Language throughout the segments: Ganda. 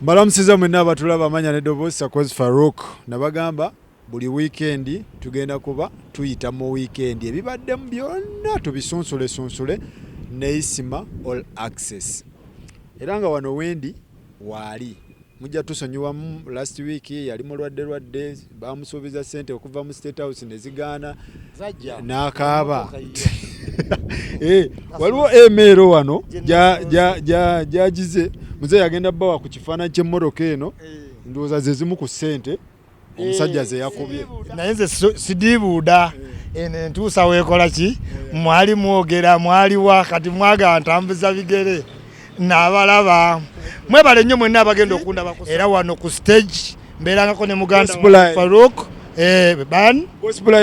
Mbalamusiza mwenna abatulaba amanya n'eddoboozi Sakozi Farouk nabagamba buli weekend tugenda kuba tuyita mu weekend ebibaddemu byonna tubisunsule ne Isima All Access. Era nga wano wendi waali mujja tusonyiwa last week yali mulwadde bamusuubiza ssente okuva mu State House ne zigaana n'akaaba. Waliwo emero wano jagize muze yagenda bawa ku kifaananyi ky'emmotoka eno ndowooza ze zimu ku ssente omusajja ze yakubye naye nze sidiibuuda eno entuusa weekola ki mwali mwogera mwali wa kati mwaga ntambuza bigere n'abalaba mwebale nnyo mwenna abagenda okundaba era wano ku stage mbeerangako ne muganda Farouk Gospel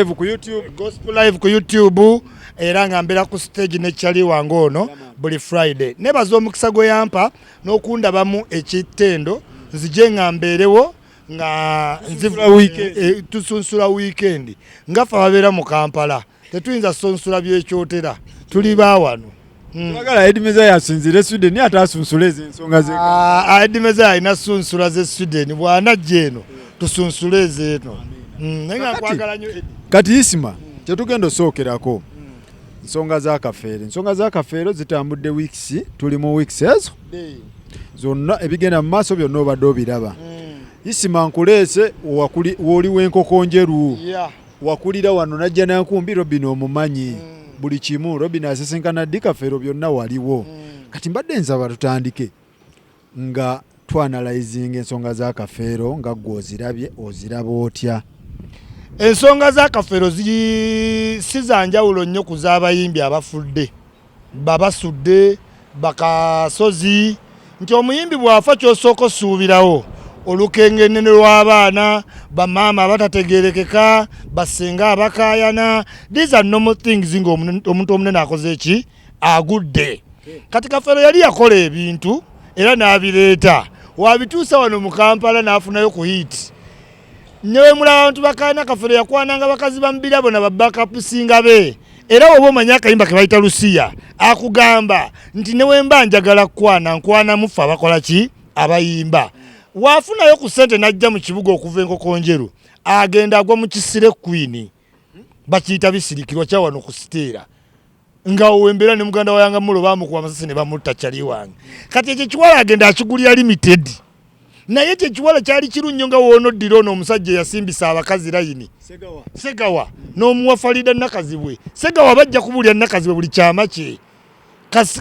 Live ku YouTube era nga mbeera ku stage ne Charlie wange ono buli Friday. Nebaza omukisa gwe yampa n'okundabamu ekitendo nzije nga mbeerewo nga tusunsula weekend nga ffe ababeera mu Kampala tetuyinza sonsula byekyotera tuli baawano. Twagala Edmeza yasinzire Sweden atasunsula ezo ensonga ze. Edmeza alina sunsula ze Sweden bw'anajja eno tusunsule ezo. Kati Isima kyetugenda osookerako ensonga za kafeero zitambudde weeks tuli mu weeks ezo zonna ebigenda mu maaso byonna obadde obiraba. Isima nkuleese woli w'enkoko njeru wakulira wano najja nankumbi Robin omumanyi buli kimu Robin asisinkana ddi kafeero byonna waliwo. Kati mbadde nsaba tutandike nga twanalizing ensonga za kafeero nga ggwe oziraba otya. Ensonga za kafeero si za njawulo nnyo ku z'abayimbi abafudde babasudde bakasozi nti omuyimbi bw'afa ky'osooka osuubirawo olukengenene lw'abaana bamaama abatategeerekeka basenga abakaayana. These are normal things ng'omuntu omunene akoze eki agudde. Kati kafeero yali yakola ebintu era n'abireeta wabituusa wano mu Kampala n'afunayo ku hit. Nyewe mulaba abantu bakaayana kafeero yakwananga bakazi bamubirabo na babakapusinga be era oba omanyi akayimba ke bayita Lusiya akugamba nti newe mba njagala nkwana mufa abakola ki abayimba. Waafunayo ku ssente n'ajja mu kibuga okuva enkoko njeru agenda agwa mu kisire Queen bakiyita bisirikirwa kya wano ku siteera nga owembera ne muganda wa yanga mulo bamukuba amasasi ne bamutta Charlie wange. Kati ekyo kiwala agenda akigulira limited naye ekyo kiwala kyali kirunnyo nga woonoddira ono omusajja yasimbisa abakazi layini Segawa n'omuwa Farida Nakazibwe. Segawa bajja kubulya Nakazibwe buli kyama kye.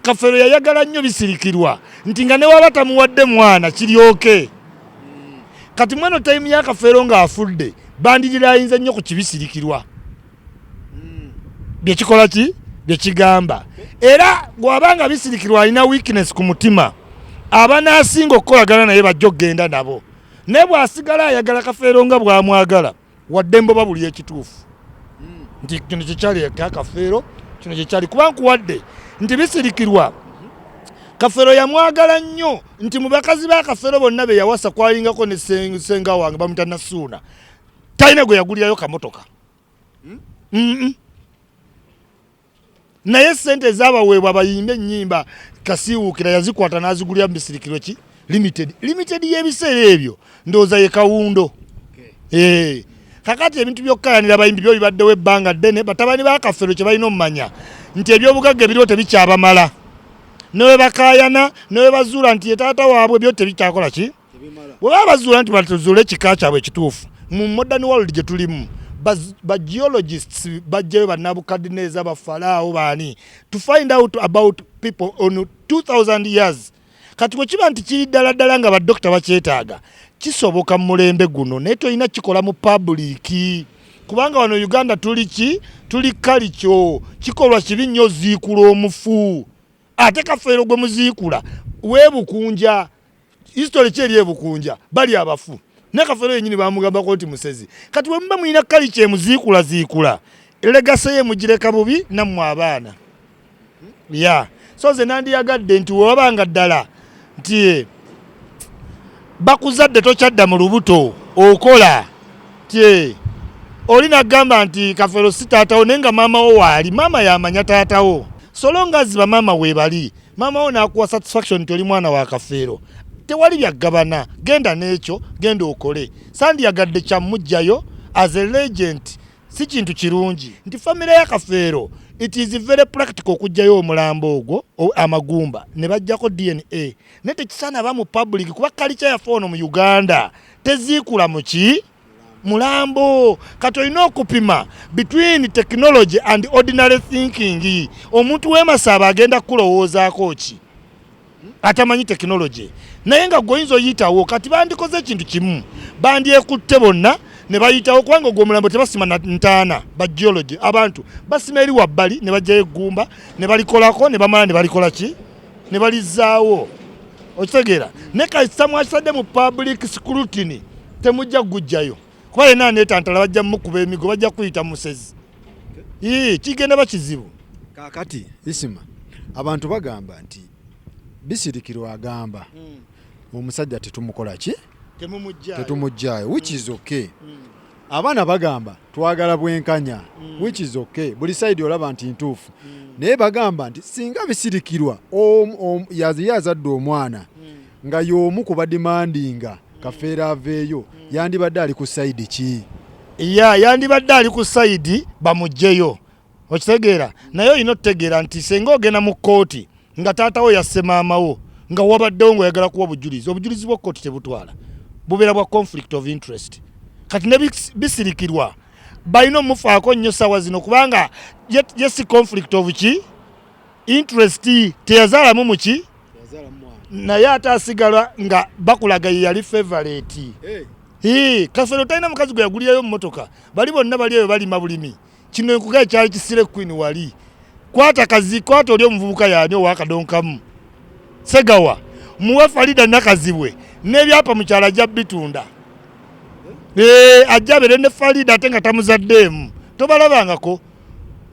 Kafeero yayagala nnyo bisirikirwa nti nga ne waba tamuwadde mwana kiryoke. Kati mweno time ya kafeero nga afudde bandirira ayinza nnyo ku kibisirikirwa bye kikola ki bye kigamba. Era bw'abanga bisirikirwa alina weakness ku mutima abanaasinga okukolagana naye bajja okgenda nabo naye bw'asigala ayagala kafeero nga bw'amwagala wadde mboba buli ekituufu nti kino kyekyali eka kafeero kino kyekyali kuba nkuwadde nti bisirikirwa kafeero yamwagala nnyo nti mu bakazi ba kafeero bonna be yawasa kwalingako ne senga wange bamuta Nasuuna talina gwe yagulirayo kamotoka naye sente z'abaweebwa abayimbe ennyimba kasiiwuukira yazikwata n'azigulira mu bisirikirwa ki limited y'ebiseera ebyo ndowooza ye Kawundo. Kakati ebintu by'okkayanira abayimbi byo bibaddewo ebbanga ddene batabani ba kafeero kye balina omumanya nti ebyobugagga ebiriwo tebikyabamala newe bakaayana newe bazuula nti ye taata waabwe byo tebikyakola ki bwe baba bazuula nti batuzuule ekika kyabwe ekituufu. Mu modern world gye tulimu ba geologists bajjayo bannabukadineza bafalaawo baani to find out about people on 2000 years. Kati bwe kiba nti kiri ddala nga baddokita bakyetaaga kisoboka mu mulembe guno naye tolina kikola mu public kubanga wano Uganda tuli kalikyo kikolwa kibi nnyo ziikula omufu ate kafeero gwe muziikula weebukunja history kyeri ebukunja bali abafu ne kafeero yennyini bamugambako nti musezi. Kati we muba mulina kalikyo emuziikula legase ye mugireka bubi nammwe abaana so ze nandiyagadde nti wewabanga ddala nti bakuzadde tokyadda mu lubuto okola olina gamba nti kafeero si taatawo naye nga maama wo waali maama yamanya taatawo so long as bamaama weebali maama wo n'akuwa satisfaction nti oli mwana wa kafeero tewali byagabana genda n'ekyo genda okole sandyagadde kyamujjayo as a legend si kintu kirungi nti famire ya Kafeero it is very practical okujjayo omulambo ogwo amagumba ne bajjako DNA ne tekisaana ba mu public kuba culture yafe ono mu Uganda teziikula muki mulambo kati olina okupima between technology and ordinary thinking omuntu w'Emasaba agenda kulowoozaako ki atamanyi technology naye nga goyinza oyitawo kati bandikoze ekintu kimu bandyekutte bonna ne bayitawo kubanga ogwo omulambo tebasima ntaana ba geology abantu basima eri wabbali ne bajjayo eggumba ne balikolako ne bamala ne balikola ki ne balizaawo okitegeera ne kasita mwakisadde mu public scrutiny temujja gujjayo kuba yenna neetantala bajja mukuba emigo bajja kuyita musezi kigenda bakizibu kakati isima abantu bagamba nti Bisirikirwa agamba omusajja tetumukola ki tetumujjayo which is okay abaana bagamba twagala bwenkanya which is okay buli side olaba nti ntuufu naye bagamba nti singa Bisirikirwa yazadde omwana nga y'omu ku badimandinga Kafeero aveeyo yandibadde ali ku side ki yandibadde ali ku side bamugjeyo okitegeera naye olina otutegeera nti senga ogenda mu kkooti nga taatawo yasse maamawo nga wabaddewo ng'oyagala kuwa obujulizi bw'okkooti tebutwala bubeera bwa conflict of interest kati ne Bisirikirwa balina omufaako nnyo ssaawa zino kubanga yesi conflict of ki interest teyazaalamu muki naye ate asigala nga bakulaga ye yali favorite Kafeero talina mukazi gwe yagulirayo mu motoka bali bonna bali eyo balima bulimi kino enkuga ekyali kisire Queen wali kwata oli omuvubuka yaani owakadonkamu Segawa muwe Farida nakazibwe n'ebyapa mu kyala ajja bitunda ajja bere ne Farida ate nga tamuzaddeemu tobalabangako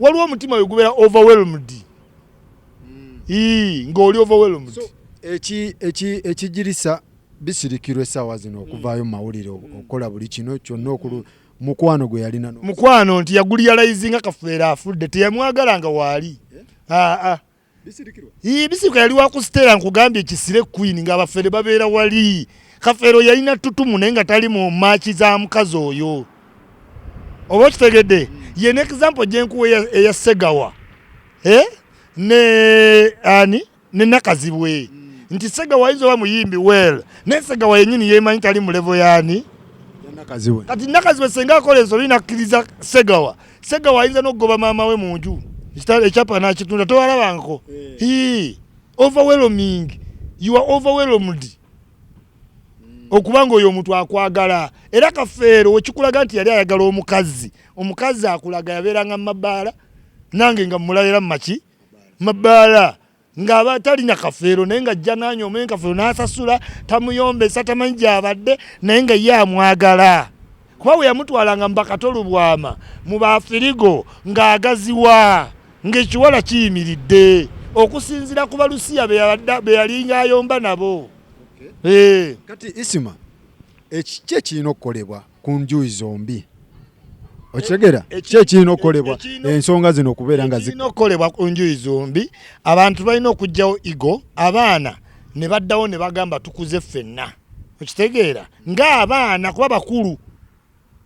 waliwo omutima we gubeera overwhelmed ng'oli overwhelmed so ekigirisa Bisirikirwa essaawa zino okuvaayo mu mawulire okukola buli kino kyonna mukwano gwe yalina mukwano nti yaguliyalayizinga Kafeero afudde teyamwagalanga waali Bisirikirwa yali wakusiteera nkugambye ekisire Queen ng'abafere babeera wali Kafeero yalina tutumu naye nga tali mu maaki za mukazi oyo oba okitegedde ye ne example gyenkuwa eya Segawa ne Nakazibwe nti Segawa ayinza oba muyimbi well naye Segawa yennyini yeemanyi tali mu level yaani kati Nakazibwe senga akola ensobi nakkiriza Segawa ayinza n'okugoba maama we mu nju ekyapa n'akitunda towalabangako overwhelming you are overwhelmed okubanga oyo omuntu akwagala era Kafeero wekikulaga nti yali ayagala omukazi akulaga yabeeranga mu mabaala nange nga mulalera mu maki mabaala ng'aba talina Kafeero naye nga ajja n'anyooma Kafeero n'asasula tamuyombesa tamanyi gy'abadde naye nga ye amwagala kuba we yamutwalanga mu bakatolubwama mu bafirigo ng'agaziwa ng'ekiwala kiyimiridde okusinziira ku Balusiya be yalinga ayomba nabo kati Isima ki ekirina okukolebwa ku njuyi zombi okitegeera ki ekirina okukolebwa ensonga zino okubeera nga zirina okukolebwa ku njuyi zombi abantu balina okugyawo ego abaana ne baddawo ne bagamba tukuze ffenna okitegeera ng'abaana kuba bakulu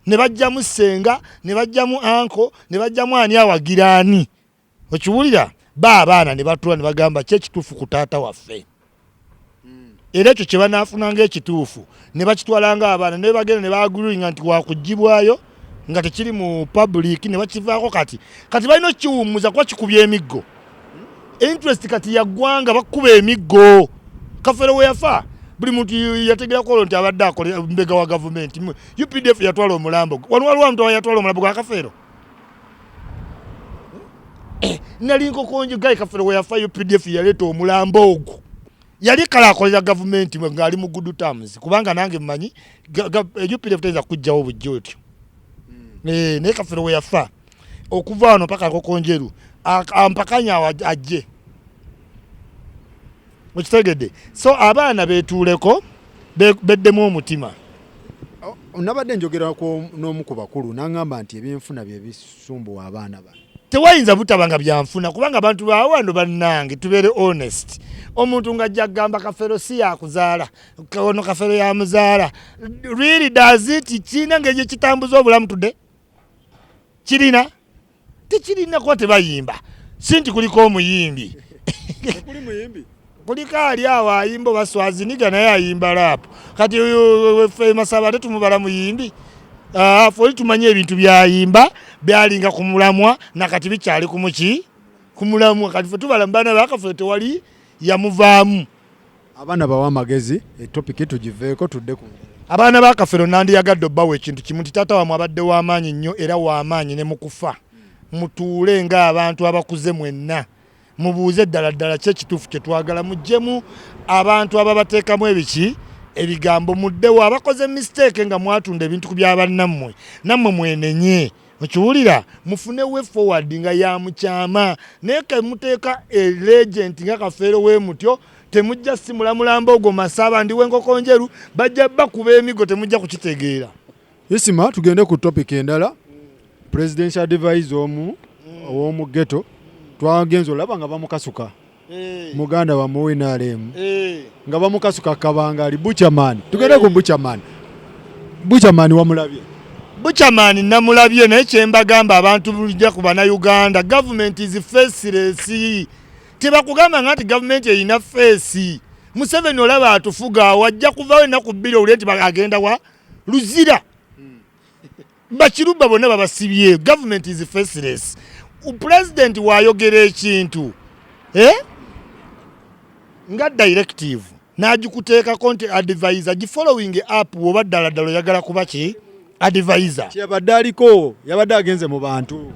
ne bajjamu ssenga ne bajjamu anko ne bajjamu ani awagiraani okiwulira abaana ne batula ne bagamba ki ekituufu ku taata waffe era ekyo kye banaafunanga ekituufu ne bakitwalanga abaana ne bagenda ne bagulinga nti wakugibwayo nga tekiri mu public ne bakivaako kati balina okiwummuza kuba kikubya emiggo interest kati yaggwanga bakuba emiggo Kafeero we yafa buli muntu yategerako nti abadde akola mbega wa gavumenti UPDF yatwala omulambo waliwo omuntu yatwala omulambo gwa Kafeero nali nkokonje gayi Kafeero we yafa UPDF yaleeta omulambo ogwo yali kala akolera gavumenti ng'ali mu good terms kubanga nange mmanyi UPDF tayinza kujjawo bujjo otyo naye Kafeero we yafa okuva wano paka nkokonjeru ampakanya ajje okitegedde so abaana beetuuleko beddemu omutima nabadde njogerako n'omu ku bakulu n'aŋŋamba nti ebyenfuna bye bisumbuwa abaana bano tewayinza butabanga byanfuna kubanga abantu bawano bannange tubeere honest. Omuntu nga ajja kugamba Kafeero si yakuzaala ono Kafeero yamuzaala really does it kiina ngeri kitambuza obulamu tudde kirina tekirina kuba tebayimba sinti kuliko omuyimbi kuliko ali awo ayimba oba Swaziniga naye ayimba rap kati Famous Abadde tumubala muyimbi foli tumanye ebintu byayimba byalinga ku mulamwa nakati bikyali ku mulamwa kati fe tubala mu baana ba Kafeero tewali yamuvaamu. Abaana bawa amagezi etopiki tugiveeko tudde ku abaana ba Kafeero nandiyagadde obbawo ekintu kimu nti taata wamwe abadde w'amaanyi nnyo era w'amaanyi ne mu kufa mutuule ng'abantu abakuze mwenna mubuuze ddala ddala kye kituufu kye twagala muggyemu abantu ababateekamu ebiki ebigambo muddewo abakoze mistake nga mwatunda ebintu ku byabannammwe nammwe mwenenye okiwulira mufune way forward nga yamukyama naye ke muteeka legend nga Kafeero we mutyo temujja simulamulamba ogwo masaba ndi w'enkoko njeru bajja bakuba emigo temujja kukitegeera. Isima tugende ku topic endala. Presidential advisor ow'omu ghetto twagenza olaba nga bamukasuka muganda wa NRM nga bamukasuka kabanga ali Buchaman. Tugende ku Buchaman wamulabye? Buchaman namulabye naye kyembagamba abantu bulija ku Bannayuganda government is faceless. Tebakugamba nga nti government erina face. Museveni olaba atufuga wajja kuvawo ennaku bbiri owulire nti agenda wa Luzira. Bakiruba bonna babasibye. Government is faceless. President wayogera ekintu nga directive n'agikuteekako nti advisor gifollowing up oba ddala ddala oyagala kuba ki advisor. Yabadde aliko yabadde agenze mu bantu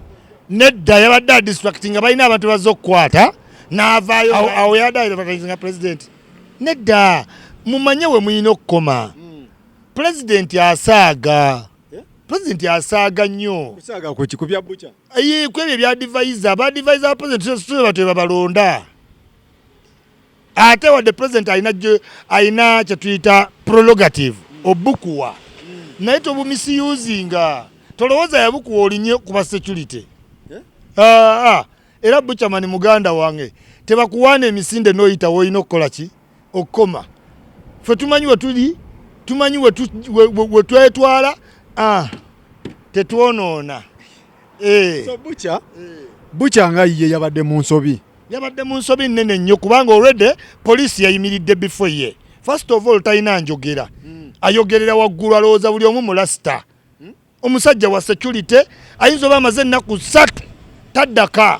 nedda yabadde distracting nga balina abantu bazze okukwata n'avaayo awo yabadde nga president nedda mumanye we muyina okukoma. President asaaga. President asaaga nnyo. Kusaaga ku kikubya bucha. Kwebyo ebya advisor ba president tuba balonda. Ate wadde president ayina kye tuyita prerogative obukuwa. Naye tobumisuzinga. Tolowooza yabukuwa olinye kuba security. Era Buchaman muganda wange tebakuwaana emisinde n'oyita woyina okukola ki okukoma. Ffe tumanyi we tuli tumanyi we twetwala tetwonoona. So Bucha nga ye yabadde mu nsobi. Yabadde mu nsobi nnene nnyo kubanga already police yayimiridde before ye. First of all talina njogera. Ayogerera waggulu alowooza buli omu mulasita. Omusajja wa security ayinza oba amaze ennaku 3 taddaka.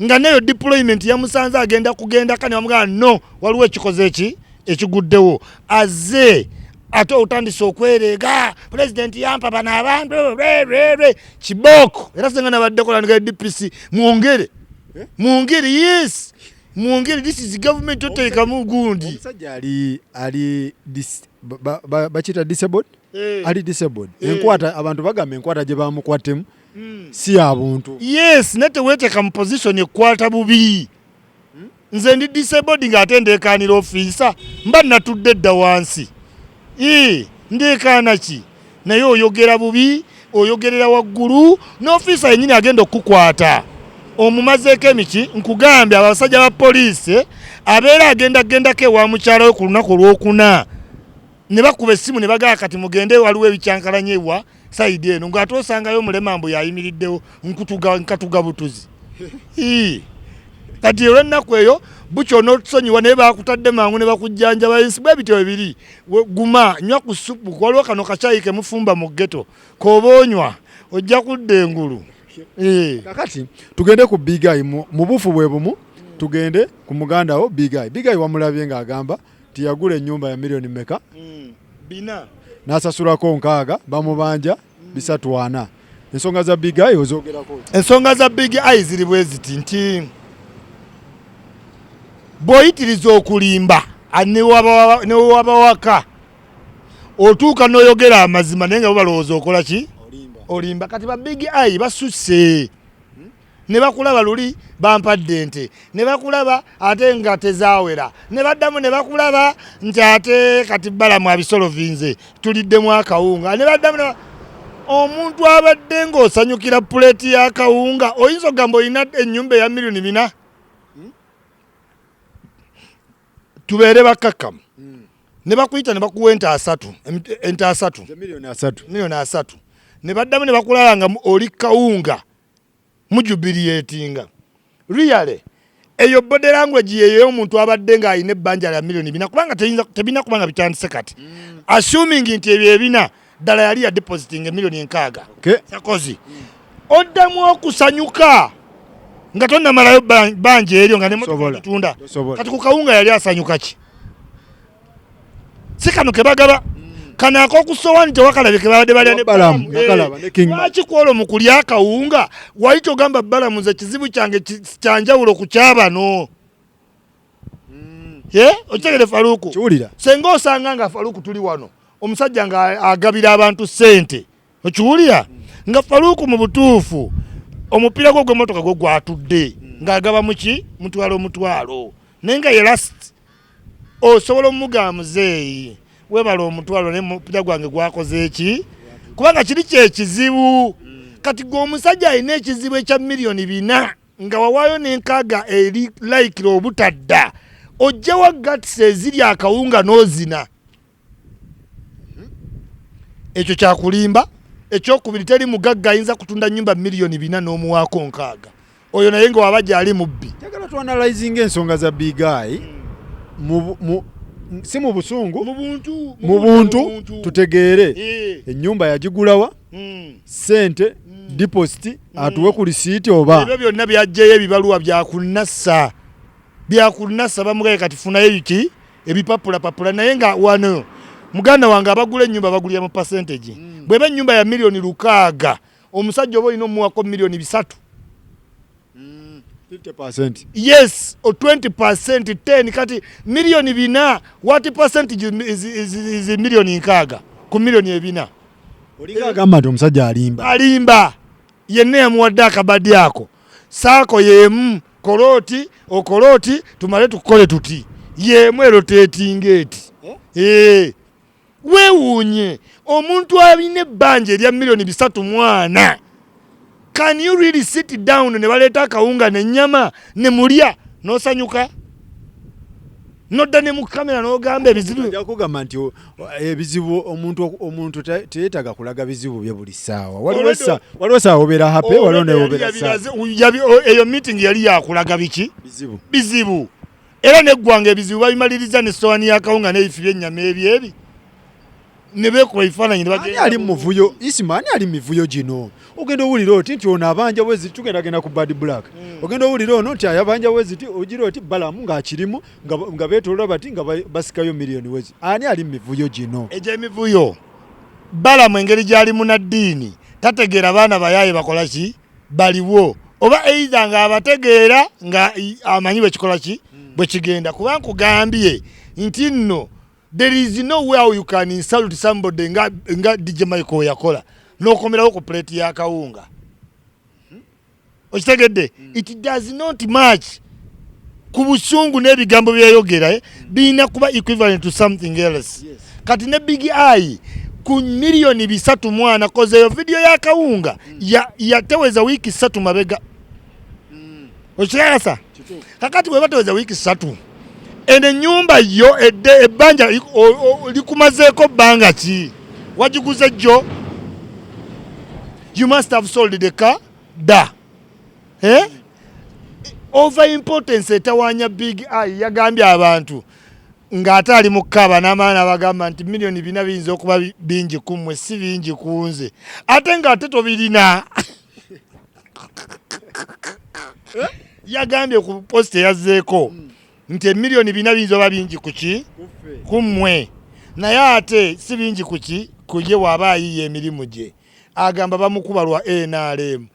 Nga neyo deployment yamusanze agenda kugenda kane wamugamba no waliwo ekikoze ekiguddewo. Aze ate otandise okwereega president yampa bano abantu kiboko era senga nabadde kola DPC mwongere yes mwongere this is government toteeka mu gundi. Omusajja ali bachita disabled ali disabled enkwata abantu bagamba enkwata gye bamukwatemu si abuntu yes nete weteeka mu position ekwata bubi. Nze ndi disabled nga ate ndeekaanira officer mba natudde dda wansi ndeekaana ki naye oyogera bubi oyogerera waggulu n'ofiisa yennyini agenda okukwata omumazeeko emiki nkugambye abasajja ba poliisi abeera agendako ewa mukyala we ku lunaku olwokuna ne bakuba essimu ne bagamba kati mugende waliwo ebicyankalanye ewa sayidi eno ng'ate osangayo omulemambo yayimiriddewo nkatuga butuzi kati olw'ennaku eyo Bucha onotusonyiwa naye bakutadde mangu ne bakujjanjaba bwe bityo bibiri guma nywa ku supu waliwo kano kacaayi ke mufumba mu ghetto k'oboonywa ojja kudda engulu. Kakati tugende ku Big Eye mu bufu bwe bumu tugende ku muganda wo Big Eye. Big Eye wamulabye ng'agamba nti yagula ennyumba ya milioni meka? 4 n'asasulako 6 bamubanja 340. Ensonga za Big Eye ozoogerako? Ensonga za Big Eye ziri bwe ziti nti bw'oyitiriza okulimba ne wabawaka otuuka n'oyogera amazima naye nga bo balowooza okola ki olimba. Kati ba Big Eye basusse ne bakulaba luli bampadde ente ne bakulaba ate nga tezaawera ne baddamu ne bakulaba nti ate kati balamu abisolo vinze tuliddemu akawunga ne baddamu omuntu abadde ng'osanyukira puleeti ya kawunga oyinza ogamba olina ennyumba eya milioni 4 tubeere bakkakkamu ne bakuyita ne bakuwa enta 3 miliyoni 3 ne baddamu ne bakulaba nga oli kawunga mujubiriyetinga really eyo body language yeyo omuntu abadde nga alina ebbanja lya milioni 4 kubanga tebina kubanga bitandise kati assuming nti ebyo ebina ddala yali ya depositing milioni 6 sakozi oddamu okusanyuka nga tonnamalayo banja eryo nga nemotunda kati ku kawunga yali asanyuka ki si kano kebagaba kana ak'okusowani tewakalabye kebabadde balya lwaki kwolwo mu kulya akawunga wali togamba balamuza ekizibu kyange kyanjawulo ku kyabano okitegere Faruku senga osanga nga Faruku tuli wano omusajja nga agabira abantu ssente okiwulira nga Faruku mu butuufu omupiira gwo gw'emmotoka gwo gwatudde ng'agaba muki mutwalo naye nga ye last osobola omugamba muzeeyi webala omutwalo n'omupiira gwange gwakoze eki kubanga kiri kyekizibu kati gwe omusajja alina ekizibu ekya milioni 4 nga wawaayo n'enkaaga eri layikira obutadda ojjawa gatisa eziri akawunga n'ozina ekyo kyakulimba ekyokubiri teri mugagga ayinza kutunda nnyumba milioni 4 n'omuwaako 6 oyo naye nga waba gyali mubbi njagala tuanalyzinga ensonga za big eye si mu busungu mu buntu tutegeere ennyumba yagigulawa sente deposit atuwe ku lisiiti oba ebyo byonna byajjayo ebibaluwa byakunassa bamugaye kati funayo iki ebipapulapapula naye nga wano muganda wange abagula ennyumba bagulira mu percentage bweba ennyumba ya milioni 6 omusajja oba olina omuwako milioni 3 50%. Yes, or 20%, 10 kati milioni 4 what percentage is milioni 6 ku milioni 4 olinga agamba nti omusajja alimba yenna yamuwadde akabaddi ako saako yemu okoloti tumale tukole tuti yemu erotatinga eti weewuunye omuntu alina ebbanja erya milioni 3 mwana. Can you really sit down ne baleta akawunga n'ennyama ne mulya n'osanyuka nodda ne mu kamera n'ogamba ebizibu jakugamba nti ebizibu omuntu teyeetaga kulaga bizibu bye buli ssaawa waliwo ssaawa obeera happy waliwo newobeera eyo meeting yali yakulaga biki bizibu era neggwanga ebizibu babimaliriza n'essowaani y'akawunga n'ebifi by'ennyama ebyebi ne beekuba ebifaananyi ani ali mu muvuyo isima ani ali mu mivuyo gino ogenda owulira oti nti ono abanja bwezi tugendagenda ku bad black ogenda owulira ono nti ayabanja bwezi ti ogira oti balamu ng'akirimu nga beetolola bati nga basikayo miliyoni wezi ani ali mu mivuyo gino egy'emivuyo balamu engeri gy'ali munaddiini tategeera baana bayaye bakola ki baliwo oba eiza nga abategeera nga amanyi bwe kikola ki bwe kigenda kuba nkugambye nti nno there is no way you can insult somebody nga DJ Michael yakola n'okomerawo ku plate ya kawunga okitegedde it does not match ku busungu n'ebigambo byayogera birina kuba equivalent to something else kati ne big eye ku milioni 3 mwana kozeyo video ya kawunga yateweza wiki 3 mabega okirasa kakati bwe bateweza wiki 3 ene nyumba yo ebbanja likumazeeko bbanga ki wagiguze jjo you must have sold the car over importance etawanya big eye yagambye abantu ng'ate ali mu kkaba n'amaana abagamba nti milioni 4 biyinza okuba bingi kummwe si bingi kunze ate ng'ate tobirina yagambye ku post yazzeeko nti milioni 4 biyinza oba bingi kuki kummwe naye ate si bingi kuki kuje waba ayiye emirimu gye agamba bamukubalwa NRM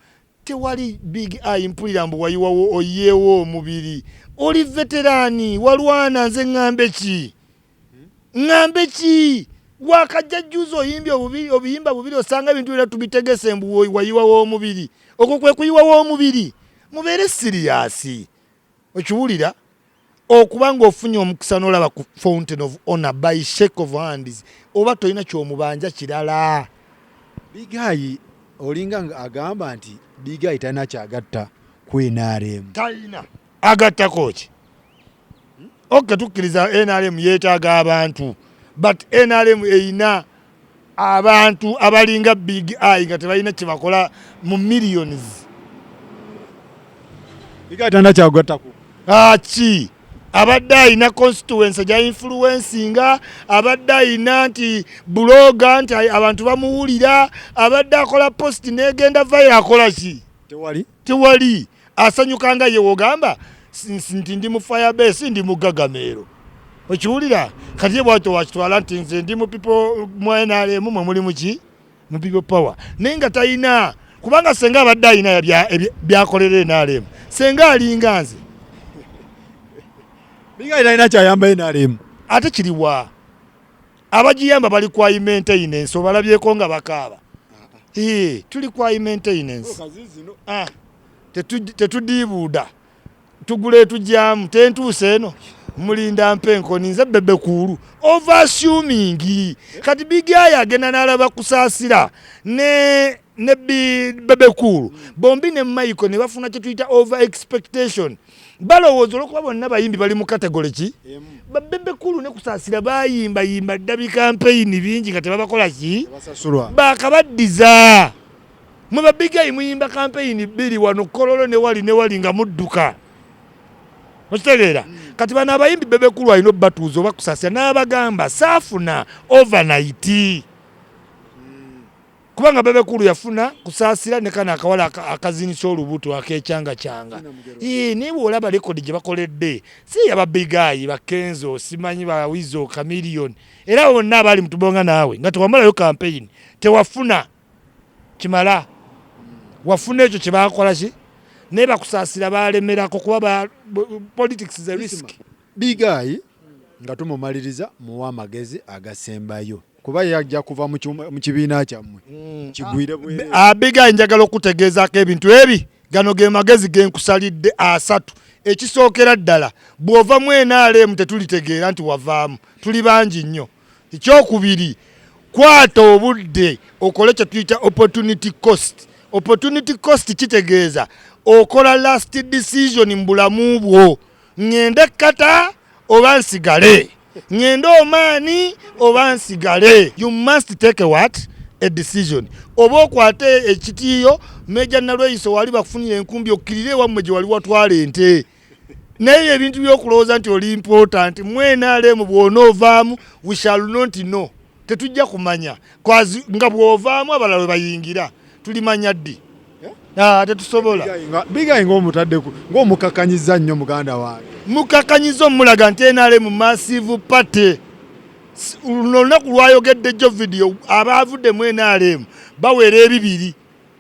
tewali big eye mpulira mbu wayiwawo oyeewo omubiri oli veterani walwana nze ŋŋambe ki wakajja jjuzo oyimbye obuyimba bubiri osanga ebintu byonna tubitegese mbu wayiwawo omubiri okwo kwe kuyiwawo omubiri mubeere siriyasi okiwulira okuba ng'ofunye omukisa n'olaba ku fountain of honor by shake of hands oba tolina ky'omubanja kirala Bigayi olinga agamba nti Bigayi talina kyagatta ku NRM. Talina agattako ki? Okay, tukkiriza NRM yeetaaga abantu, but NRM eyina abantu abalinga Big Eye nga tebalina kye bakola mu millions. Bigayi talina kyagattako. Ki abadde ayina constituency gya influencinga, abadde ayina nti bloga nti abantu bamuwulira, abadde akola post negenda vayo akola ki? Tewali. Asanyukanga ye wogamba nti ndi mu Firebase ndi mu Gagameero. Okiwulira? Kati ye bwatyo wakitwala nti nze ndi mu people mu NRM mwe muli mu ki? Mu people power. Naye nga talina, kubanga senga abadde ayina byakolera NRM, senga alinga nze Bigayi talina kyayamba NRM. Ate kiriwa abagiyamba bali kwa maintenance, obalabyeko nga bakaaba. Tuli kwa maintenance. Tetudiibuuda tugule tujyamu tentuuse eno mulinda mpenko ninze bebe kulu overassuming. Kati Bigayi agenda n'alaba kusaasira ne bebe kulu bombi ne Michael ne bafuna kye tuyita over expectation. Balowooza olwokuba bonna bayimbi bali mu kategole ki? Bebe kulu ne kusaasira bayimba ddabi campaign bingi nga tebabakola ki? Bakabaddiza. Mwe ba Bigayi muyimba campaign bbiri wano Kololo ne wali nga mudduka. Okitegeera? Kati bano abayimbi bebe kulu alina obbatuuza oba kusaasira n'abagamba saafuna overnight. Kubanga bebe kulu yafuna kusaasira ne kana akawala akazinisa olubuto akecyanga. Naye bw'olaba lekodi gye bakoledde si yaba Bigayi Bakenzo simanyi ba Wizo Chameleon era bonna abali mutubonga naawe nga tewamalayo campaign tewafuna kimala. Wafuna ekyo kye bakola ki? Naye bakusaasira balemerako kuba politics is a risk. Bigayi nga tumumaliriza muwa amagezi agasembayo kuba yajja kuva mu kibiina kyammwe kigwire bwe. Bigayi njagala okutegeezaako ebintu ebi gano ge magezi genkusalidde asatu. Ekisookera ddala bw'ova mu NRM tetulitegeera nti wavaamu, tuli bangi nnyo. Ekyokubiri, kwata obudde okole kye tuyita opportunity cost. Opportunity cost kitegeeza okola last decision mu bulamu bwo, ngende kata oba nsigale, ngende omaani oba nsigale. You must take a decision. Oba okwate ekitiiyo Meja Nalweyiso wali bakufunira enkumbi okkirire wammwe gye wali watwala ente. Naye ebintu by'okulowooza nti oli important NRM bw'onoovaamu we shall not know. Tetujja kumanya nga bw'ovaamu abalala bayingira tulimanya ddi. Tetusobola. Bigayi ng'omutadde ng'omukakanyiza nnyo muganda wange. Mukakanyiza omulaga nti NRM massive party. Olunaku lwayogedde jo video abaavudde mu NRM bawera ebibiri.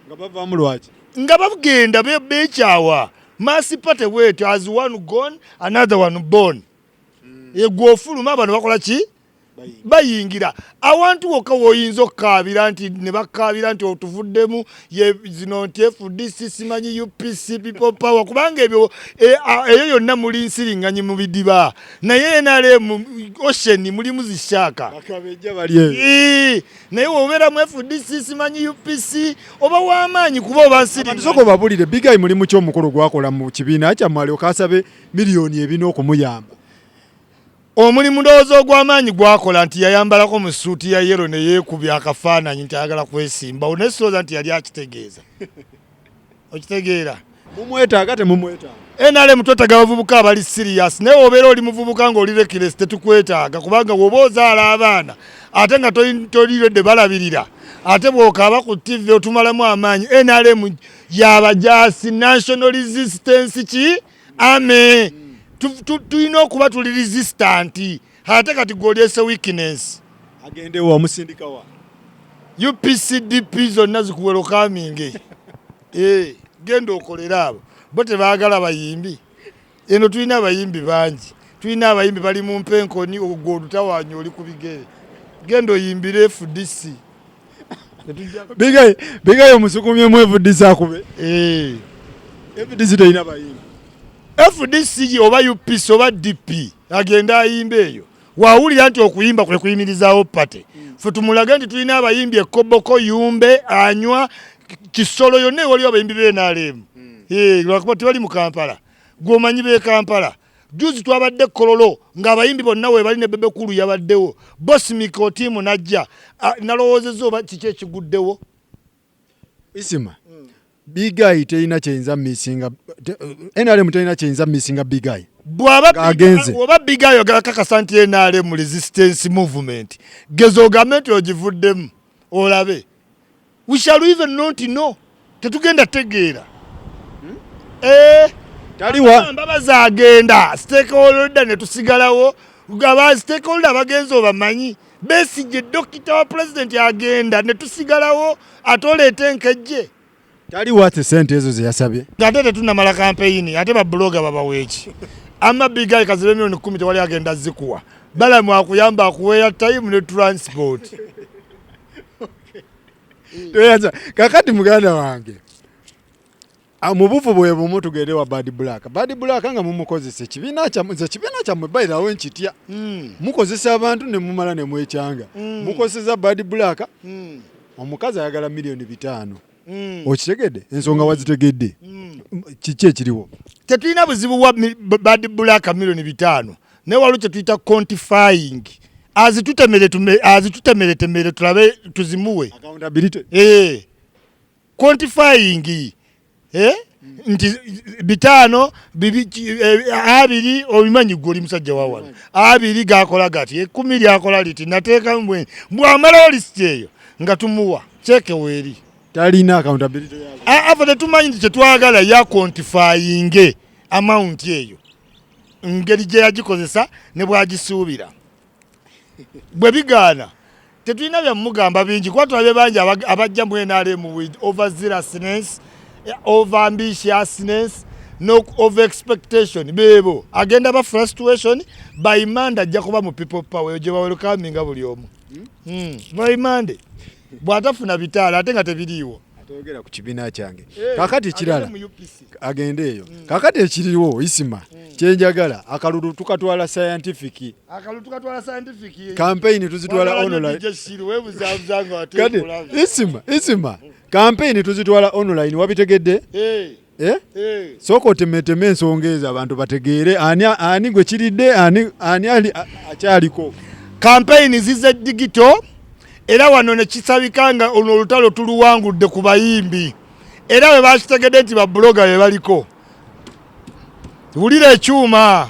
Nga bavaamu lwaki? Nga bagenda beekyawa. Massive party bwetyo as one gone another one born. Egwofuluma abantu bakola ki? Bayingira. Awantu wokka woyinza okkaabira nti ne bakkaabira nti otuvuddemu zino nti FDC simanyi UPC people power kubanga ebyo eyo yonna muli nsiriŋŋanyi mu bidiba. Naye NRM ocean mulimu zishaka. Naye wobeera mu FDC simanyi UPC oba w'amaanyi kuba oba nsiriŋŋanyi. Soko babulire Bigayi mulimu ky'omukulu gwakola mu kibiina kyammwe alyoka asabe miliyoni 2 okumuyamba. Omulimu ndowooza ogw'amaanyi gwakola nti yayambalako mu suuti ya yero ne yeekubya akafaananyi nti ayagala kwesimba. Oneesooza nti yali akitegeeza. Okitegeera? Mumwetaaga temumwetaaga. NRM twetaaga abavubuka abali serious. Naye obeera oli muvubuka ng'oli reckless tetukwetaaga kubanga bw'oba ozaala abaana ate nga toliredde balabirira ate bw'okaaba ku TV otumalamu amaanyi. NRM yabajaasi national resistance ki? Ame. Tulina okuba tuli resistant ate kati gw'olyese weakness. Agende wa musindika wa UPCDP zonna zikuwerokaminge. Genda okolera abo bo tebaagala bayimbi. Eno tulina abayimbi bangi, tulina abayimbi bali mu mpenkoni ogwo olutawaanya oli ku bigere. Genda oyimbire FDC. Bigayi omusukumyemu FDC akube. FDC teyina bayimbi. FDC oba UPC oba DP agenda ayimba eyo. Wawulira nti okuyimba kwe kuyimirizaawo pate. ffe tumulage nti tulina abayimbi Ekoboko Yumbe anywa Kisolo yonna waliwo abayimbi b'NRM lwakuba tebali mu Kampala gw'omanyi b'e Kampala juzi twabadde Kololo ng'abayimbi bonna we bali ne Bebe Kulu yabaddewo Boss Mikotimu najja nalowoozezza oba kiki ekiguddewo Isima Big Guy teina kyeyinza missinga NRM teina kyeyinza missinga Big Guy oba Big Guy kakasa nti NRM resistance movement gezo gavumenti ogivuddemu olabe we shall even not know tetugenda tegeera taliwa mbabaza agenda stakeholder ne tusigalawo gaba stakeholder bagenzo obamanyi Besigye dokita wa president agenda ne tusigalawo atoleete nkejje taliwa ate sente ezo ze yasabye ate tetunamala campaign ate ba blogger babaweeki ama Big Guy kazibe milioni 10 tewali agenda zikuwa balamu akuyamba akuweya time ne transport toyaza kakati muganda wange mubufu bwe bumu tugere wa Bad Black nga mumukozesa ekibiina kyammwe bayirawo nkitya mukozesa abantu ne mumala ne mwekyanga mukozesa Bad Black omukazi ayagala milioni 5 okitegedde ensonga wazitegedde kiki ekiriwo tetulina buzibu wa Bad Black milioni 5 ne waliwo kye tuyita quantifying azitutemere temere tulabe tuzimuwe accountability quantifying nti 5 abiri obimanyi goli musajja wawana abiri gakola gati 10 lyakola liti nateeka mbwe bwamalawo list eyo nga tumuwa cheke weri talina accountability ava tetumanyi nti kyetwagala ya quantifying amount eyo ngeri gye yagikozesa ne bwagisuubira bwe bigaana tetulina byamugamba bingi kuba tulabe bangi abajja mu NRM with overzealousness over ambitiousness no over expectation bebo agenda ba frustration by Manda ajja kuba mu people power gye bawelkaminga buli omu by Manda bwatafuna bitaala ate nga tebiriiwo atogera ku kibiina kyange kakati kirala agende eyo kakati ekiriwo Isima kyenjagala akalulu tukatwala scientific campaign tuzitwala online Isima campaign tuzitwala online wabitegedde soko temeteme ensongeeza abantu bategeere ani gwe kiridde ani ali akyaliko campaign zize digital era wano ne kisabikanga ono olutalo tuluwangudde ku bayimbi era we bakitegedde nti ba blogger be baliko wulira ekyuma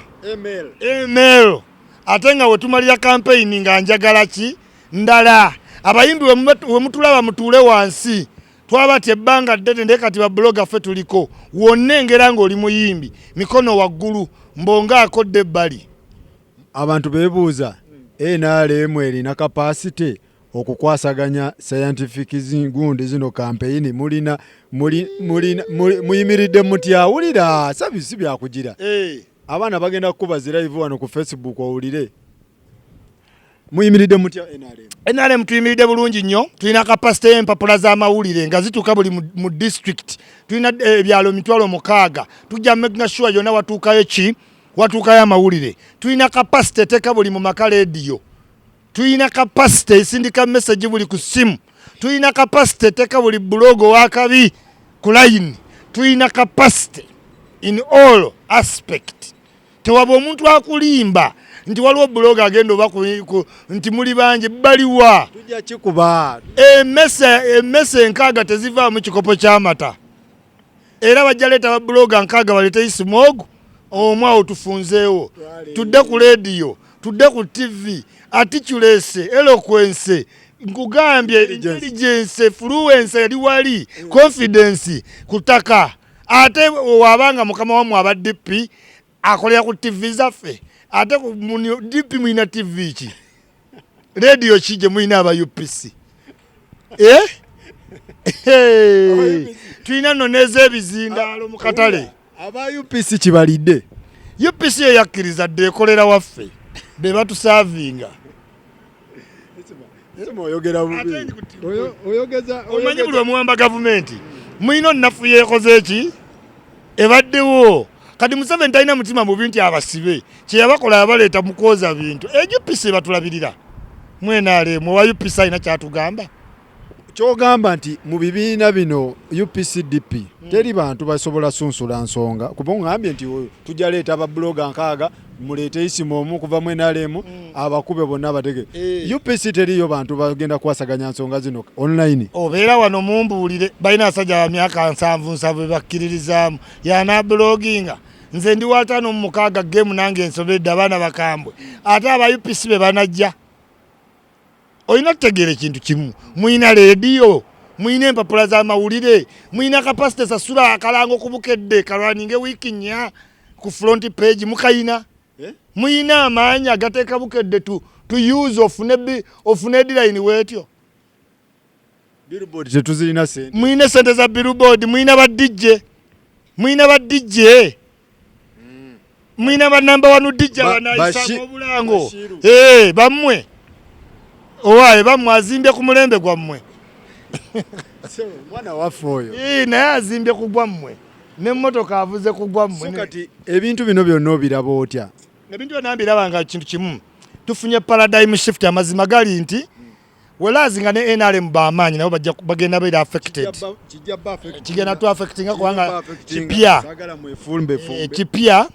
email ate nga wetumalira campaign nga njagala ki ndala abayimbi we mutulaba mutuule wansi twabati ebbanga ddene ndeka kati ba blogger ffe tuliko wonna engera ng'oli muyimbi mikono waggulu mbonga akodde ebbali abantu beebuuza NRM erina capacity okukwasaganya scientific gundi zino campaign muyimiridde mutya awulira sabisi byakugira abaana bagenda kukubaza live wano ku Facebook owulire muyimiridde mutya NRM tuyimiridde bulungi nnyo tulina capacity y'empapula z'amawulire nga zituuka buli mu district tulina ebyalo mitwalo 6 tujja making sure yonna watuukayo amawulire tulina capacity eteeka buli mu maka radio tulina capacity esindika message buli ku simu tulina capacity eteeka buli blogo wakabi ku line tulina capacity in all aspect tewaba omuntu akulimba nti waliwo bloga agenda oba nti muli bangi baliwa tujja kikuba emmese enkaaga tezivaamu kikopo ky'amata era bajja leeta ba bloga nkaaga baleete isimogu omwawo tufunzeewo tudde ku radio tudde ku TV articulate eloquence nkugambye intelligence fluence yali wali confidence kutaka ate wabanga mukama wamu aba DP akolera ku TV zaffe ate ku DP muina TV ki radio kije muina aba UPC tuina noneze ebizindaalo mu katale aba UPC kibalidde UPC yakkiriza dde ekolera waffe be batusavinga oyogera bubi oyogeza omanyi buli omuwamba gavumenti mwino nnafu yeekoze eki ebaddewo kati Museveni talina mutima mubi nti abasibe kye yabakola yabaleeta mu kwoza bintu UPC batulabirira mwenale mu wa UPC ina kyatugamba kyogamba nti mu bibiina bino UPCDP teri bantu basobola sunsula nsonga kuba ngambye nti tujja leeta ababloga nkaaga muleete isimu omu kuva mwenalemu abakube bonna batege UPC teriyo bantu bagenda kwasaganya nsonga zino online obeera wano mumbuulire balina asajja wa myaka 7 bakkiririzaamu yana bloginga nze ndi wa 5 gemu nange ensobedde abaana bakambwe ate aba UPC be banajja oyina tutegeera ekintu kimu muyina leediyo muyina empapula z'amawulire muyina kapasite sasula akalango kubukedde kalwaninge wiiki 4 ku front page mukayina muyina amaanyi agateeka bukedde tu use ofune headline weetyo billboard tetuzirina sente muyina sente za billboard muyina ba DJ muyina ba number 1 DJ banaisa obulango bammwe owaye bammwe azimbye ku mulembe gwammwe mwana waffe oyo naye azimbye ku gwammwe n'emmotoka avuze ku gwammwe kati ebintu bino byonna obiraba otya ebintu byonna mbiraba nga kintu kimu tufunye paradigm shift amazima gali nti welazi nga ne NRM bamaanyi nabo bagenda beera affected kigenda tu affectinga kubanga kipya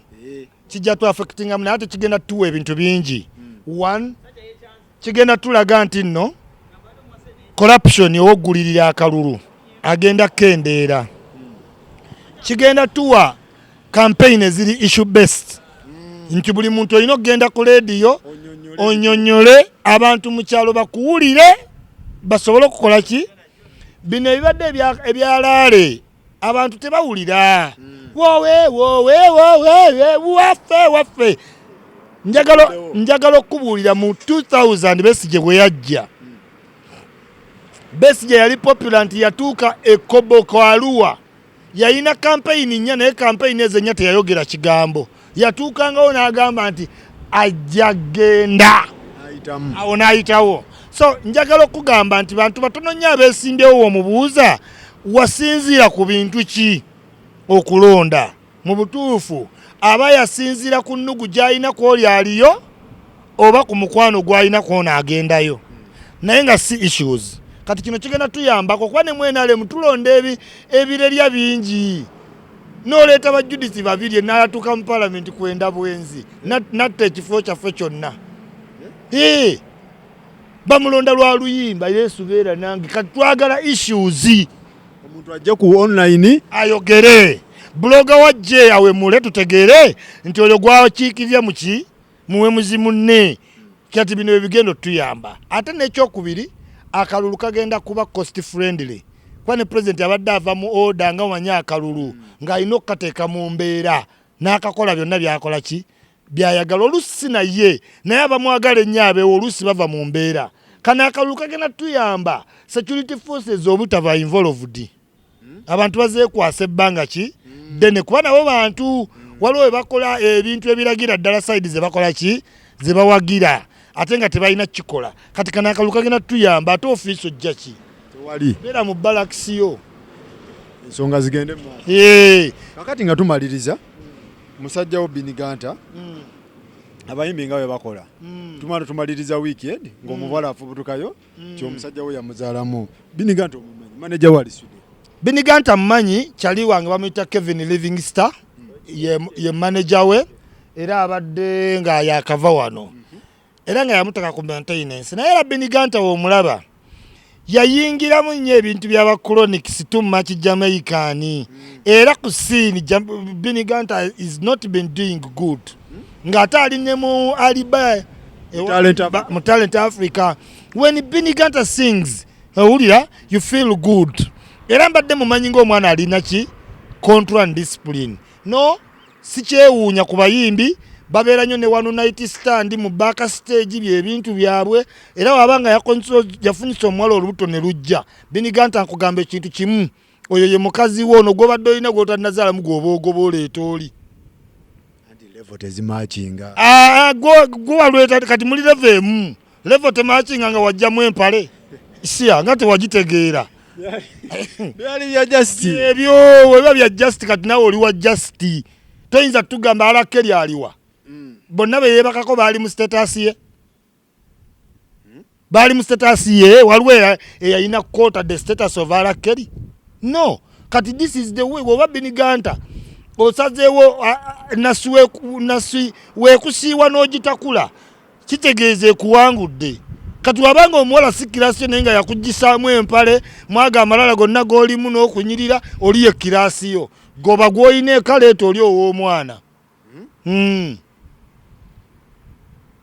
kijja tu affectinga naye ate kigenda tuwa ebintu bingi one kigenda tulaga nti nno corruption owogulirira akalulu agenda kendeera kigenda tuwa campaign eziri issue based nti buli muntu olina okugenda ku leediyo onyonyole abantu mu kyalo bakuwulire basobole okukola ki bino ebibadde ebyalaale abantu tebawulira waffe njagala okubuulira mu 2000 Besigye bwe yajja Besigye yali popular nti yatuuka ekoboko Arua yalina campaign nnya naye campaign ezo nnya teyayogera kigambo yatuukangawo n'agamba nti ajja genda awo n'ayitawo so njagala okugamba nti bantu batono nnyo abeesimbyewo omubuuza wasinziira ku bintu ki okulonda mu butuufu aba yasinziira ku nnugu gy'alina kw'oli aliyo oba ku mukwano gw'alina kw'ono agendayo naye nga si issues kati kino kigenda tuyambako kuba ne mwenalemu tulonda ebirerya bingi n'oleeta bajudisi babiri n'alatuuka mu palamenti kwenda bwenzi natta ekifo kyaffe kyonna bamulonda lwa luyimba Yesu beera nange kati twagala issues omuntu ajja ku online ayogere bloga wajje awemule tutegeere nti olwo gwakiikirya muki muwe muzimu ne kati bino ebigendo tuyamba ate n'ekyokubiri akalulu kagenda kuba cost friendly kwa ne president abadde ava mu order nga manya akalulu ng'alina okukateeka mu mbeera n'akakola byonna byakola ki byayagala olusi naye abamwagala ennyo abeewo olusi bava mu mbeera kana akalulu kagenda tuyamba security forces obutaba involved abantu bazeekwasa ebbanga ki ddene kuba nabo bantu waliwo bakola ebintu ebiragira ddala side ze bakola ki ze bawagira ate nga tebalina kikola kati kana akalulu kagenda tuyamba ate ofiisi ojja ki tewali beera mu balakisiyo ensonga zigende kakati nga tumaliriza musajja wo Biniganta abayimbi nga bwe bakola tumala tumaliriza weekend ng'omuwala afubutukayo kyomusajja we yamuzaalamu Biniganta omumanyi manager wa Alisudi Biniganta mmanyi kyali wange bamuyita Kevin Livingstar ye manager we era abadde nga yakava wano era nga yamutaka ku maintenance naye era Biniganta w'omulaba yayingiramu nnyo ebintu by'aba chronics too much Jamaican era ku scene Biniganta is not been doing good ng'ate ali ne mu aliba mu Talent Africa when Biniganta sings owulira you feel good era mbadde mumanyi ng'omwana alina ki control and discipline no si kyewuunya ku bayimbi babeera nnyo ne one night stand mu back stage byebintu byabwe era wabanga yafunisa omuwala olubuto ne lujja Biniganta nkugamba ekintu kimu oyo ye mukazi wo ono gw'obadde olina gw'otanazaalamu gw'oba oleeta oli gwewalweta kati muli level emu level temakinga nga wajjamu empale siya nga tewagitegeera ebyo weba bya just kati nawe oli wa just toyinza tugamba alakeri aliwa bonna be yeebakako baali mu status ye bali mu status ye waliwo eyalina quota the status of R. Kelly. No, kati this is the way woba biniganta osazeewo nasi wekusiiwa n'ogitakula kitegeeze kuwangudde. Kati wabanga omuwala sikirasiyo naye nga yakuggisaamu empale mwaga amalala gonna g'olimu n'okunyirira oli ye kirasiyo goba gw'olina ekaleeta oli ow'omwana.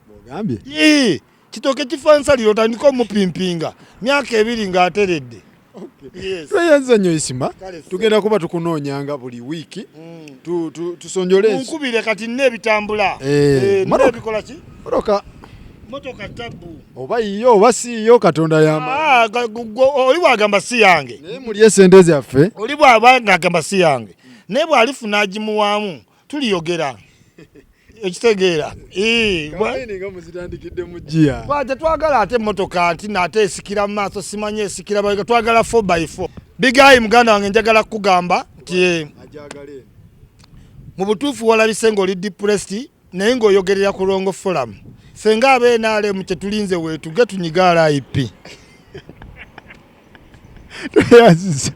Bw'ogambye kitooke kifansalira otandika omupimpinga myaka 2 ng'ateredde. Tweyanza nnyo Isima, tugenda kuba tukunoonyanga buli wiiki tusonjole nkubire kati n'ebitambula n'ebikola ki motoka tabu oba yiyo oba siiyo Katonda yamba oli bwagamba si yange naye muli esente zaffe oli bwabanga agamba si yange naye bw'alifuna agimuwaamu tuliyogera ekitegeera muzitandikidde mujjiya tetwagala ate emmotoka nti naate esikira mu maaso simanye esikira bayiga twagala 4x4 bigayi muganda wange njagala kukugamba nti mu butuufu walabise ng'oli depressed naye ng'oyogerera ku Rongo Forum ffe ng'ab'NRM kye tulinze weetuge tunyiga RIP. tweyanziza